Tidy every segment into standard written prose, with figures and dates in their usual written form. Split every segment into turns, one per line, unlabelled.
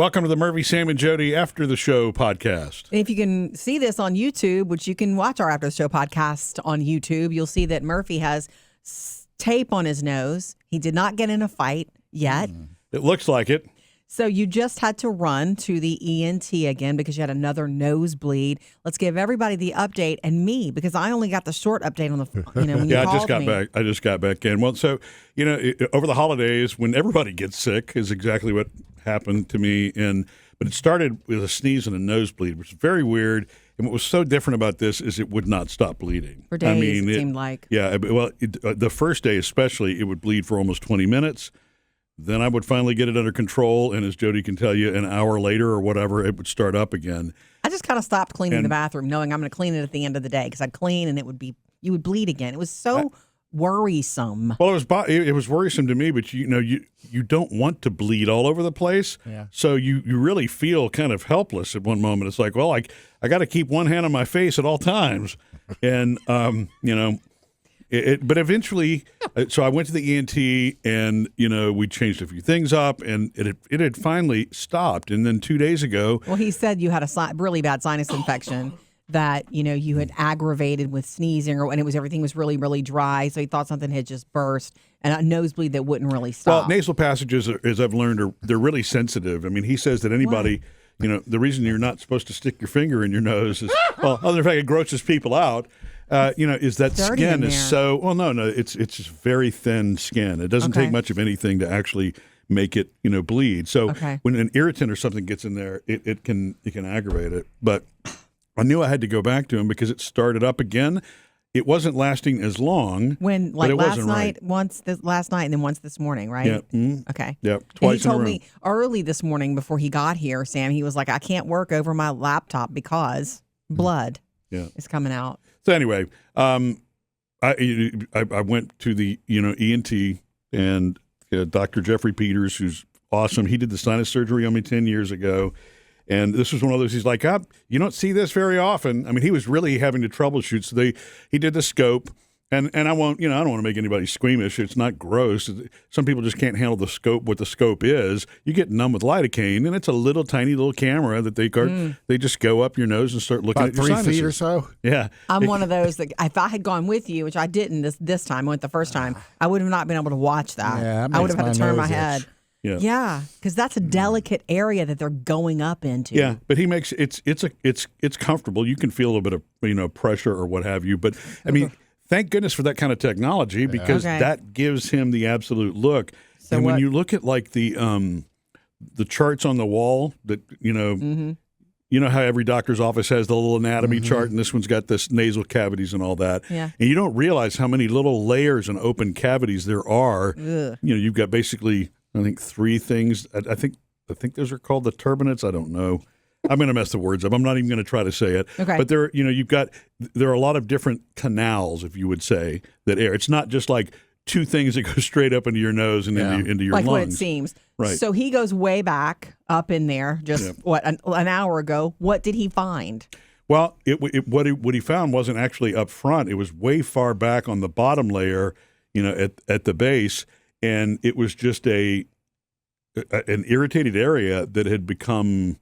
Welcome to the Murphy, Sam, and Jodi After the Show podcast.
If you can see this on YouTube, which you can watch our After the Show podcast on YouTube, you'll see that Murphy has tape on his nose. He did not get in a fight yet.
It looks like it.
So you just had to run to the ENT again because you had another nosebleed. Let's give everybody the update and me, because I only got the short update on the, when you
Yeah,
called
I just got
me.
back. I just got back in. Well, so, over the holidays, when everybody gets sick is exactly what happened to me. But it started with a sneeze and a nosebleed, which is very weird. And what was so different about this is it would not stop bleeding.
For days, it seemed like.
Yeah, well, the first day especially, it would bleed for almost 20 minutes. Then I would finally get it under control, and as Jodi can tell you, an hour later or whatever, it would start up again.
I just kind of stopped cleaning the bathroom, knowing I'm going to clean it at the end of the day, because I'd clean and you would bleed again. It was so worrisome.
Well, it was worrisome to me, but you don't want to bleed all over the place.
Yeah.
So you really feel kind of helpless at one moment. It's like, well, I got to keep one hand on my face at all times, and but eventually, so I went to the ENT, and we changed a few things up, and it had finally stopped. And then 2 days ago,
Well, he said you had a really bad sinus infection that you had aggravated with sneezing, and everything was really, really dry. So he thought something had just burst, and a nosebleed that wouldn't really stop.
well, nasal passages, as I've learned, they're really sensitive. I mean, he says that anybody. The reason you're not supposed to stick your finger in your nose is, well, other than the fact it grosses people out, is that
Dirty
skin
in
is
there.
so, well, no, it's just very thin skin. It doesn't
Okay.
take much of anything to actually make it, bleed. So
Okay.
when an irritant or something gets in there, it can aggravate it. But I knew I had to go back to him because it started up again. It wasn't lasting as long.
When,
but it
last
wasn't
night,
right.
last night, and then once this morning, right?
Yeah.
Okay.
Yeah.
And he
Twice in a
told
row.
me early this morning before he got here, Sam, he was like, I can't work over my laptop because blood
Yeah.
is coming out.
So anyway, I went to the ENT, and Dr. Jeffrey Peters, who's awesome. He did the sinus surgery on me 10 years ago, and this was one of those. He's like, you don't see this very often. I mean, he was really having to troubleshoot. So he did the scope, and I won't, I don't want to make anybody squeamish. It's not gross. Some people just can't handle the scope. What the scope is, you get numb with lidocaine, and it's a little tiny little camera that they just go up your nose and start looking
About
at your
3
sinuses.
feet or so.
Yeah.
I'm one of those that if I had gone with you, which I didn't this time, I went the first time, I would have not been able to watch that.
Yeah, that
I would have
makes
had to
my
turn my
nose itch.
head.
Yeah.
Yeah, because that's a delicate area that they're going up into.
Yeah, but he makes it's comfortable. You can feel a little bit of pressure or what have you. But I mean, thank goodness for that kind of technology, because
Okay.
that gives him the absolute look.
So
and when
what-
you look at like the charts on the wall that
Mm-hmm.
you know how every doctor's office has the little anatomy chart, and this one's got this nasal cavities and all that.
Yeah.
And you don't realize how many little layers and open cavities there are.
Ugh.
You've got basically, I think, 3 things. I think those are called the turbinates. I don't know. I'm going to mess the words up. I'm not even going to try to say it.
Okay.
But there are a lot of different canals, if you would say, that air. It's not just like 2 things that go straight up into your nose and into your
Like
lungs.
what it seems.
Right.
So he goes way back up in there, just an hour ago. What did he find?
Well, what he found wasn't actually up front. It was way far back on the bottom layer, at the base, and it was just an irritated area that had become,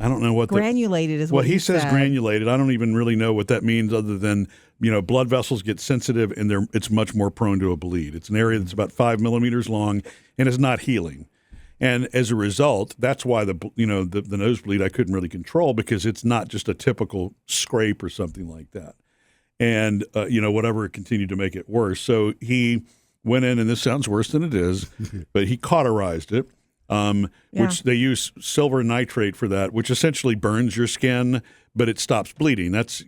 I don't know what
Granulated is
Well,
what
he says
said.
granulated. I don't even really know what that means, other than blood vessels get sensitive, and it's much more prone to a bleed. It's an area that's about 5 millimeters long and is not healing. And as a result, that's why the nosebleed I couldn't really control, because it's not just a typical scrape or something like that. And whatever continued to make it worse. So he went in, and this sounds worse than it is, but he cauterized it, which they use silver nitrate for that, which essentially burns your skin, but it stops bleeding. It's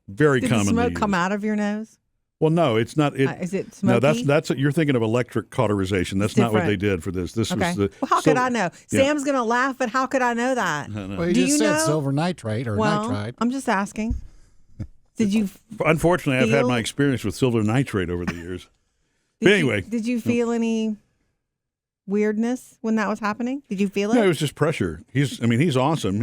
very
Did the
commonly
smoke
used.
come out of your nose?
Well, no, it's not.
Is it smoky?
No, that's you're thinking of electric cauterization. That's not what they
different.
did for this. This
Okay.
was the.
Well, how could I know?
Yeah.
Sam's going to laugh, but how could I know that?
Well, you
Do
just
you
said
know?
silver nitrate or
Well,
nitrite.
I'm just asking. Did you
Unfortunately, I've had
feel-
my experience with silver nitrate over the years. But anyway,
did you feel any weirdness when that was happening? Did you feel it?
no, it was just pressure. He's awesome.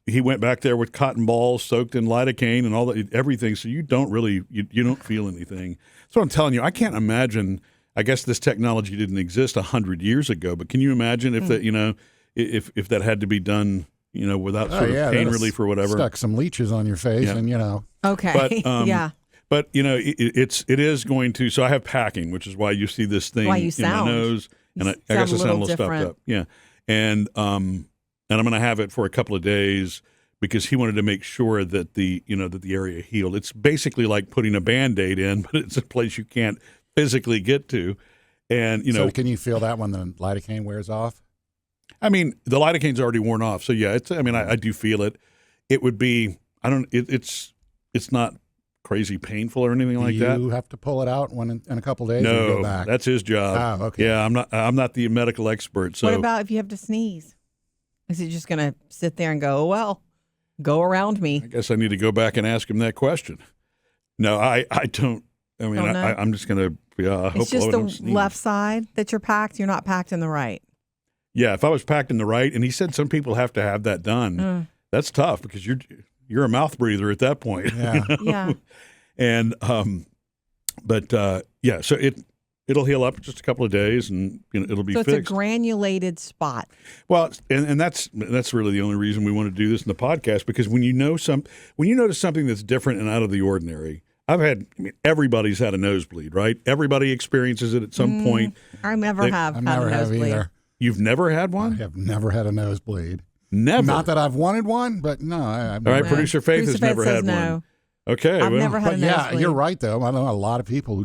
He went back there with cotton balls soaked in lidocaine and all that, everything. So you don't really, you don't feel anything. That's what I'm telling you. I can't imagine. I guess this technology didn't exist 100 years ago, but can you imagine if that, if that had to be done, without sort of pain relief or whatever?
Stuck some leeches on your face, and
Okay.
But,
yeah.
But it is going to. So I have packing, which is why you see this thing
Why you
in my
sound.
nose, and I guess I sound a little stuffed up. Yeah, and I'm going to have it for a couple of days because he wanted to make sure that the area healed. It's basically like putting a Band-Aid in, but it's a place you can't physically get to. And
So can you feel that when the lidocaine wears off?
I mean, the lidocaine's already worn off, so yeah. I do feel it. It would be. It's not crazy painful or anything like that.
You have to pull it out in a couple of days.
No,
and go back.
that's his job.
Oh, okay.
Yeah, I'm not the medical expert. So
What about if you have to sneeze? Is he just going to sit there and go, oh, well, go around me?
I guess I need to go back and ask him that question. No, I don't. I mean,
Don't know?
I'm just going to. I hope
It's just
I
the
don't sneeze.
left side that you're packed. You're not packed in the right.
Yeah, if I was packed in the right, and he said some people have to have that done. That's tough because you're a mouth breather at that point.
Yeah.
Yeah.
And so it'll heal up in just a couple of days, and it'll be
So it's
fixed.
a granulated spot.
Well, and that's really the only reason we want to do this in the podcast, because when you notice something that's different and out of the ordinary. Everybody's had a nosebleed, right? Everybody experiences it at some point.
I never have
I
had
never
a
have
nosebleed.
either.
You've never had
I
one?
have never had a nosebleed.
Never.
Not that I've wanted one, but no. I've
All right,
never.
Producer Faith has never
says
had
no.
one. Okay.
I've
well,
never had
But
a
yeah,
nosebleed.
you're right though. I know a lot of people who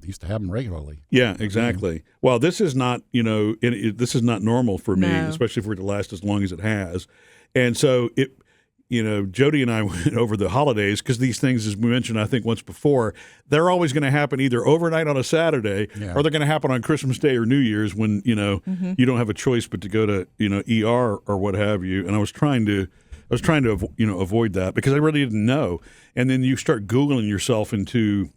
used to have them regularly.
Yeah, exactly. Well, this is not, this is not normal for me,
No.
especially for it to last as long as it has. And so Jodi and I went over the holidays because these things, as we mentioned, I think once before, they're always going to happen either overnight on a Saturday or they're going to happen on Christmas Day or New Year's when, you don't have a choice but to go to, ER or what have you. And I was trying to avoid that because I really didn't know. And then you start Googling yourself into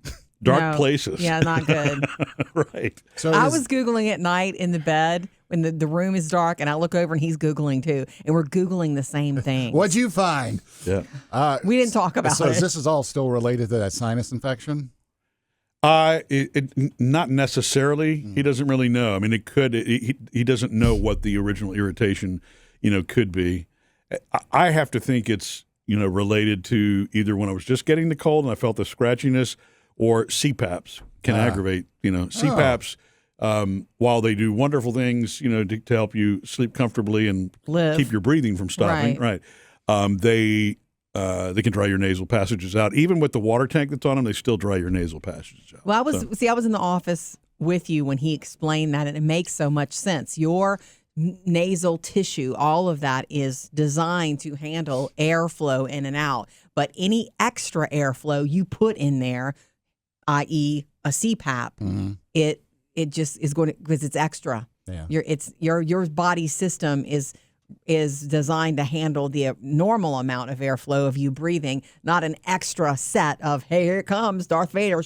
dark places.
Yeah, not good.
Right.
So
I was Googling at night in the bed when the room is dark, and I look over and he's Googling too. And we're Googling the same thing.
What'd you find?
Yeah.
We didn't talk about
So
it.
this is all still related to that sinus infection?
Not necessarily. He doesn't really know. I mean, it could. He doesn't know what the original irritation, could be. I have to think it's related to either when I was just getting the cold and I felt the scratchiness, or CPAPs can aggravate. CPAPs, while they do wonderful things, to help you sleep comfortably and
Live.
keep your breathing from stopping. Right. They can dry your nasal passages out. Even with the water tank that's on them, they still dry your nasal passages out.
Well, I was in the office with you when he explained that, and it makes so much sense. Your nasal tissue, all of that is designed to handle airflow in and out. But any extra airflow you put in there, i.e., a CPAP, it just is going to, because it's extra.
Yeah.
Your body system is designed to handle the normal amount of airflow of you breathing, not an extra set of, hey, here it comes, Darth Vader.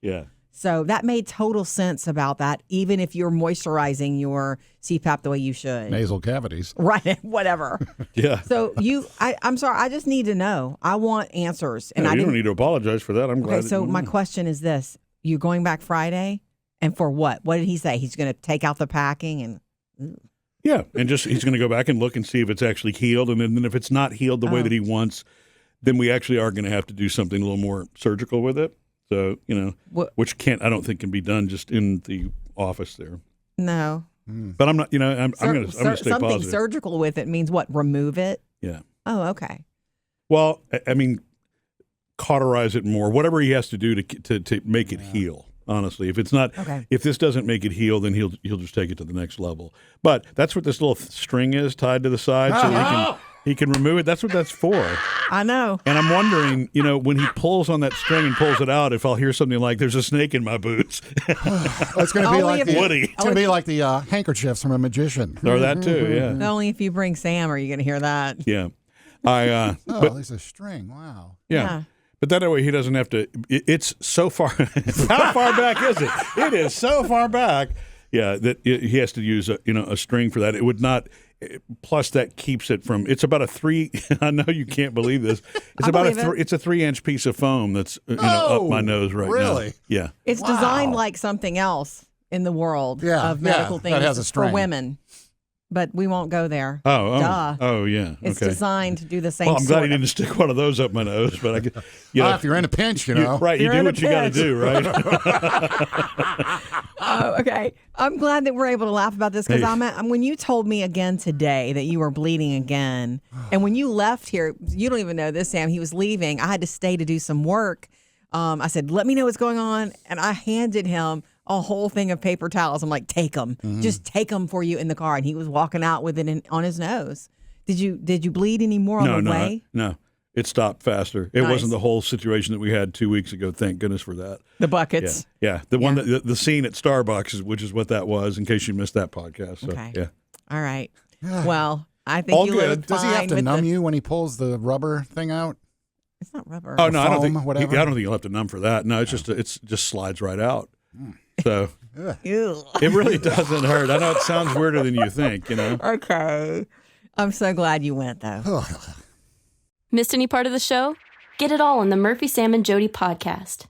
Yeah.
So that made total sense about that, even if you're moisturizing your CPAP the way you should.
Nasal cavities.
Right, whatever.
Yeah.
So I'm sorry, I just need to know. I want answers. And
No,
I
you
didn't.
don't need to apologize for that. I'm glad.
Okay,
that
so
you
my
know.
question is this. You're going back Friday? And for what? What did he say? He's going to take out the packing and...
Yeah, and he's going to go back and look and see if it's actually healed, and then if it's not healed the way that he wants, then we actually are going to have to do something a little more surgical with it. So which I don't think can be done just in the office there.
No.
But I'm not. I'm going to stay
something
positive.
surgical with it means what? Remove it?
Yeah.
Oh, okay.
Well, I mean, cauterize it more. Whatever he has to do to make it heal. Honestly, if it's not,
Okay.
if this doesn't make it heal, then he'll just take it to the next level. But that's what this little string is tied to the side, so that he can remove it. That's what that's for.
I know.
And I'm wondering, when he pulls on that string and pulls it out, if I'll hear something like, "There's a snake in my boots,"
It's going to be
Only
like
if-
Woody,
It's going to be like the handkerchiefs from a magician.
or that too. Yeah,
Only if you bring Sam are you going to hear that.
yeah.
Oh, there's a string. Wow.
Yeah. But that way he doesn't have to. It's so far. How far back is it? It is so far back. Yeah, that he has to use a string for that. It would not. plus that keeps it from. It's about a 3. I know you can't believe this. It's about it's a 3-inch piece of foam that's up my nose right now.
Really?
Yeah.
It's designed like something else in the world of medical things
that has a
for women. But we won't go there.
Oh, yeah.
It's designed to do the same.
Well, I'm glad he didn't stick one of those up my nose, but I get,
if you're in a pinch, you know.
Right, you do what you got to do, right?
Oh, okay. I'm glad that we're able to laugh about this because when you told me again today that you were bleeding again, and when you left here, you don't even know this, Sam. He was leaving. I had to stay to do some work. I said, "Let me know what's going on," and I handed him a whole thing of paper towels. I'm like, take them. Just take them for you in the car. And he was walking out with it on his nose. Did you bleed any more on the way?
No. It stopped faster. It wasn't the whole situation that we had 2 weeks ago. Thank goodness for that.
The buckets.
Yeah. One the scene at Starbucks, which is what that was, in case you missed that podcast. So,
okay.
Yeah.
All right. Well, I think
all
you
good.
lived
Does he have
fine
to
with
numb you when he pulls the rubber thing out?
It's not rubber.
Oh no, I don't think.
Whatever.
I don't think you'll have to numb for that. No, it's just slides right out. So
Ew.
it really doesn't hurt. I know it sounds weirder than you think.
Okay. I'm so glad you went though.
Missed any part of the show? Get it all on the Murphy, Sam, and Jodi podcast.